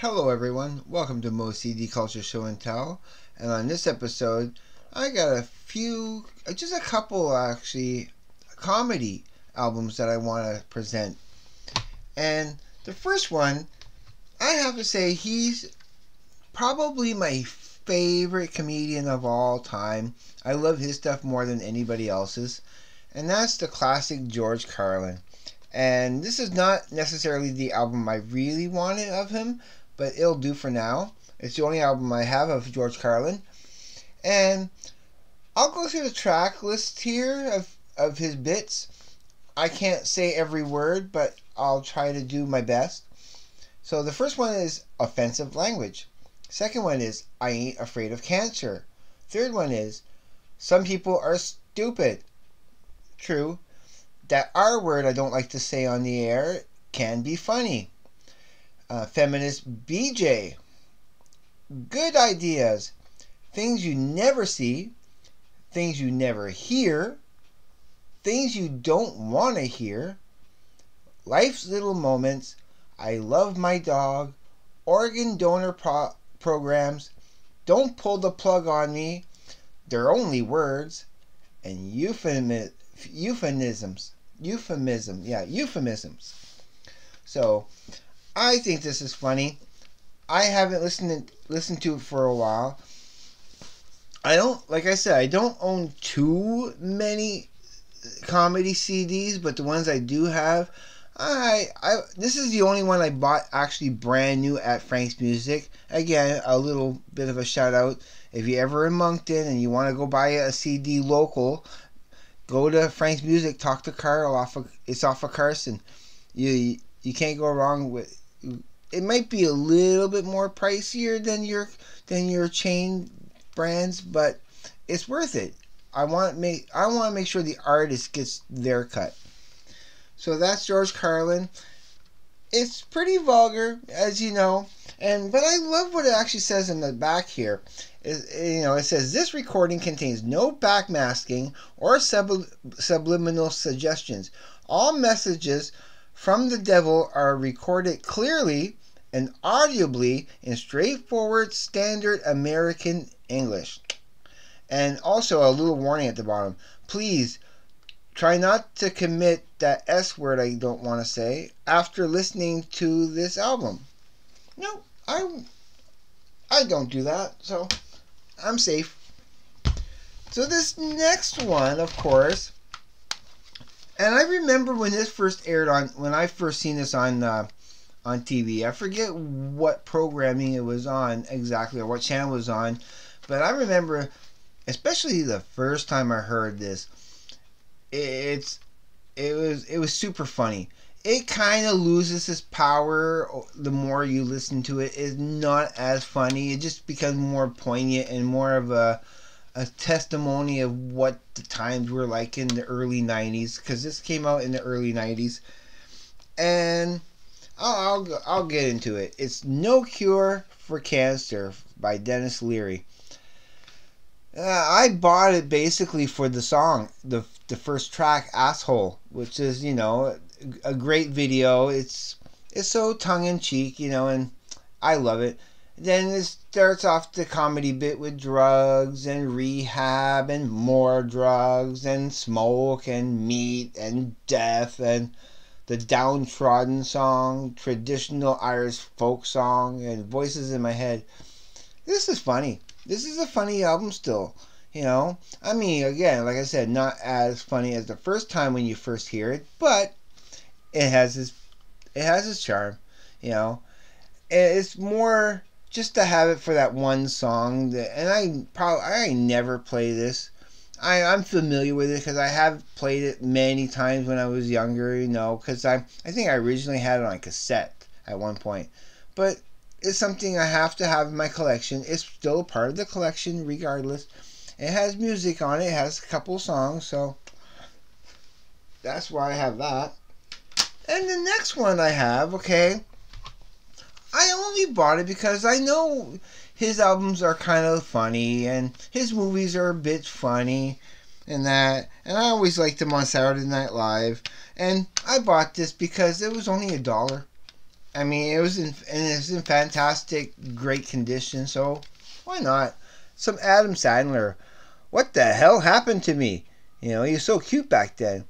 Hello everyone, welcome to Moe'S CD Culture Show and Tell. And on this episode, I got just a couple actually, comedy albums that I want to present. And the first one, I have to say, he's probably my favorite comedian of all time. I love his stuff more than anybody else's. And that's the classic George Carlin. And this is not necessarily the album I really wanted of him, but it'll do for now. It's the only album I have of George Carlin. And I'll go through the track list here of his bits. I can't say every word, but I'll try to do my best. So the first one is offensive language. Second one is I ain't afraid of cancer. Third one is some people are stupid. True. That R word I don't like to say on the air can be funny. Feminist BJ. Good ideas. Things you never see. Things you never hear. Things you don't want to hear. Life's little moments. I love my dog. Organ donor programs. Don't pull the plug on me. They're only words. And euphemisms. So, I think this is funny. I haven't listened to it for a while. I don't own too many comedy CDs, but the ones I do have, this is the only one I bought actually brand new at Frank's Music. Again, a little bit of a shout out. If you're ever in Moncton and you want to go buy a CD local, go to Frank's Music, talk to Carl it's off of Carson. You can't go wrong with. It might be a little bit more pricier than your chain brands, but it's worth it. I want to make sure the artist gets their cut. So that's George Carlin. It's pretty vulgar, as you know, but I love what it actually says in the back here. It says this recording contains no backmasking or subliminal suggestions. All messages from the devil are recorded clearly and audibly in straightforward standard American English. And also a little warning at the bottom. Please try not to commit that S word I don't want to say after listening to this album. No, I don't do that, so I'm safe. So this next one, of course, and I remember when this first aired when I first seen this on TV. I forget what programming it was on exactly, or what channel it was on, but I remember, especially the first time I heard this, it was super funny. It kind of loses its power the more you listen to it. It's not as funny. It just becomes more poignant and more of a testimony of what the times were like in the early 90s, because this came out in the early 90s. And I'll get into it. It's No Cure for Cancer by Denis Leary. I bought it basically for the song, the first track, Asshole, which is, a great video. It's so tongue-in-cheek, and I love it. Then it starts off the comedy bit with drugs and rehab and more drugs and smoke and meat and death and the downtrodden song, traditional Irish folk song, and voices in my head. This is funny. This is a funny album still, I mean, again, like I said, not as funny as the first time when you first hear it, but it has its charm, It's more just to have it for that one song, and I never play this. I'm familiar with it because I have played it many times when I was younger, because I think I originally had it on cassette at one point. But it's something I have to have in my collection. It's still part of the collection regardless. It has music on it. It has a couple songs, so that's why I have that. And the next one I have, okay, I only bought it because I know his albums are kind of funny and his movies are a bit funny and that. And I always liked him on Saturday Night Live. And I bought this because it was only $1. I mean, it was in fantastic, great condition. So why not? Some Adam Sandler. What the hell happened to me? He was so cute back then.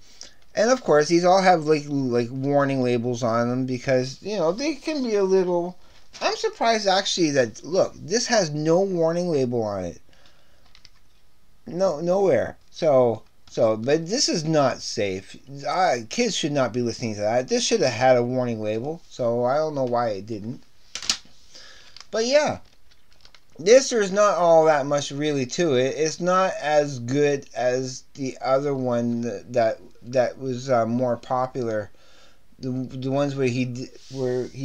And of course, these all have like warning labels on them because they can be a little. I'm surprised actually that look, this has no warning label on it. No, nowhere. But this is not safe. Kids should not be listening to that. This should have had a warning label. So I don't know why it didn't. But yeah, there's not all that much really to it. It's not as good as the other one that was more popular. The ones where he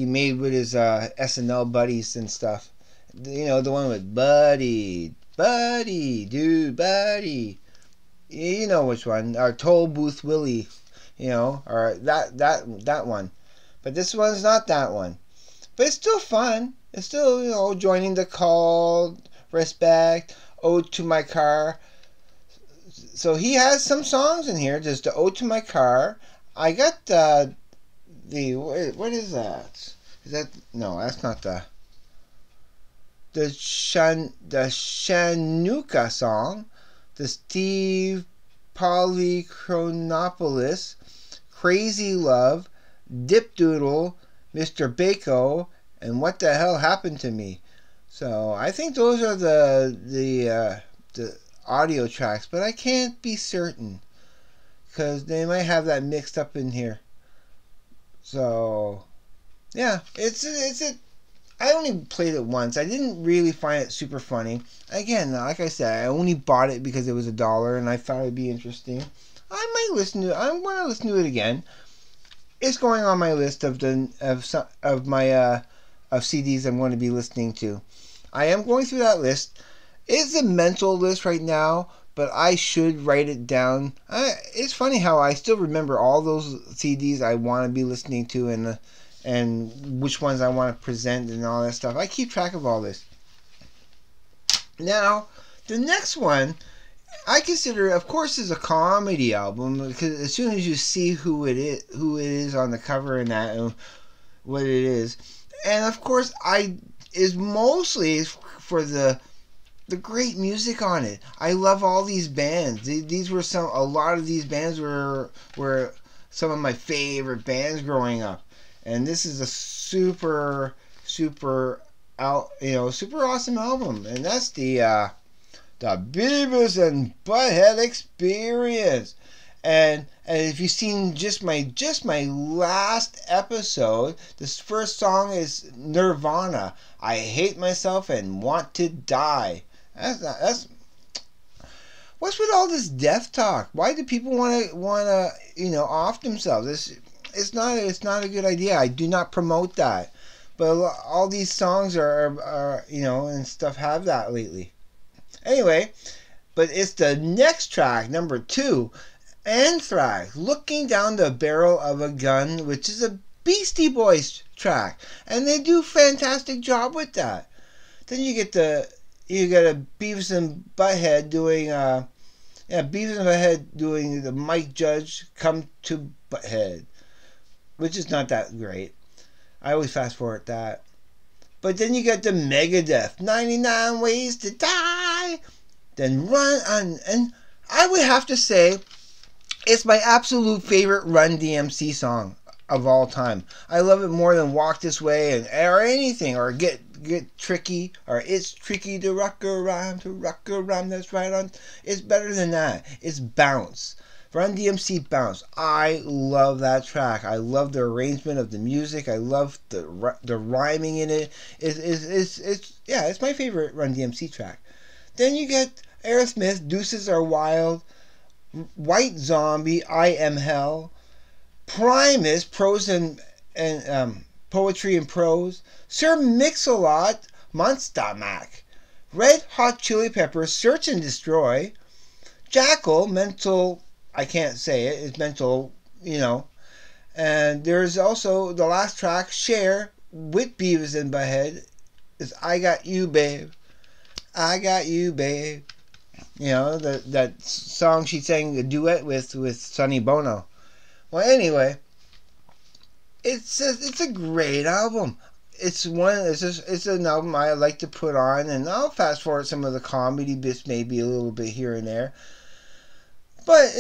made with his SNL buddies and stuff. The one with Buddy, dude, Buddy. You know which one? Our Toll Booth Willie. Or that one. But this one's not that one. But it's still fun. It's still, joining the call, respect, ode to my car. So he has some songs in here. There's the ode to my car. I got what is that? Is that no? That's not the Shanuka song. The Steve Polychronopoulos, Crazy Love, Dip Doodle, Mr. Bako, and What the Hell Happened to Me. So I think those are the audio tracks, but I can't be certain because they might have that mixed up in here. So yeah, I only played it once. I didn't really find it super funny. Again, like I said, I only bought it because it was $1 and I thought it'd be interesting. I might listen to it. I'm going to listen to it again. It's going on my list of my CDs I'm going to be listening to. I am going through that list. It's a mental list right now, but I should write it down. It's funny how I still remember all those CDs I want to be listening to and which ones I want to present and all that stuff. I keep track of all this. Now, the next one, I consider, of course, is a comedy album because as soon as you see who it is on the cover and that and what it is, and of course, is mostly for the great music on it. I love all these bands. These were a lot of these bands were some of my favorite bands growing up. And this is a super super awesome album, and that's the Beavis and Butthead Experience. And if you've seen just my last episode, this first song is Nirvana. I hate myself and want to die. That's what's with all this death talk? Why do people want to off themselves? It's not a good idea. I do not promote that. But all these songs are and stuff have that lately. Anyway, but it's the next track, number 2, Anthrax, Looking Down the Barrel of a Gun, which is a Beastie Boys track. And they do a fantastic job with that. Then you get a Beavis and Butthead doing the Mike Judge Come to Butthead, which is not that great. I always fast forward that. But then you get the Megadeth, 99 Ways to Die. Then Run On, and I would have to say it's my absolute favorite Run DMC song of all time. I love it more than Walk This Way or anything, or Get Tricky, or It's Tricky to Rock a Rhyme, that's right on. It's better than that. It's Bounce. Run DMC Bounce. I love that track. I love the arrangement of the music. I love the rhyming in it. It's my favorite Run DMC track. Then you get Aerosmith, Deuces Are Wild, White Zombie, I Am Hell, Primus, Prose and Poetry and Prose, Sir Mix-a-Lot, Monster Mac, Red Hot Chili Peppers, Search and Destroy, Jackal, Mental, I can't say it, it's Mental, and there's also the last track, Cher, with Beavis and Butthead, is I Got You, Babe. I Got You, Babe. That song she sang a duet with Sonny Bono. Well, anyway, it's a great album. It's an album I like to put on, and I'll fast forward some of the comedy bits, maybe a little bit here and there. But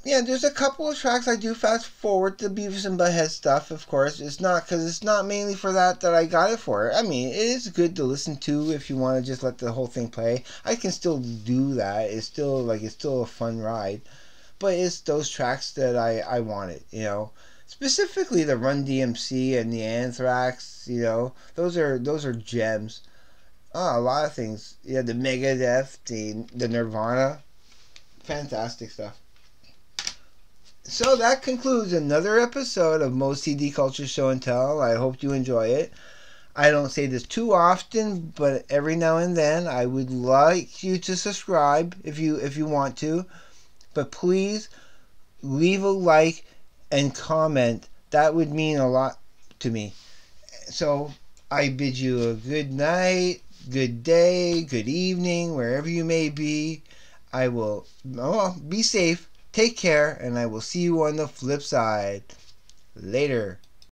yeah. There's a couple of tracks I do fast forward the Beavis and Butthead stuff. Of course, it's not mainly for that I got it for. I mean, it is good to listen to if you want to just let the whole thing play. I can still do that. It's still a fun ride. But it's those tracks that I wanted, Specifically the Run DMC and the Anthrax, those are gems. A lot of things. Yeah, the Megadeth, the Nirvana, fantastic stuff. So that concludes another episode of Moe'S CD Culture Show and Tell. I hope you enjoy it. I don't say this too often, but every now and then I would like you to subscribe if you want to. But please leave a like and comment. That would mean a lot to me. So I bid you a good night, good day, good evening, wherever you may be. Be safe, take care, and I will see you on the flip side. Later.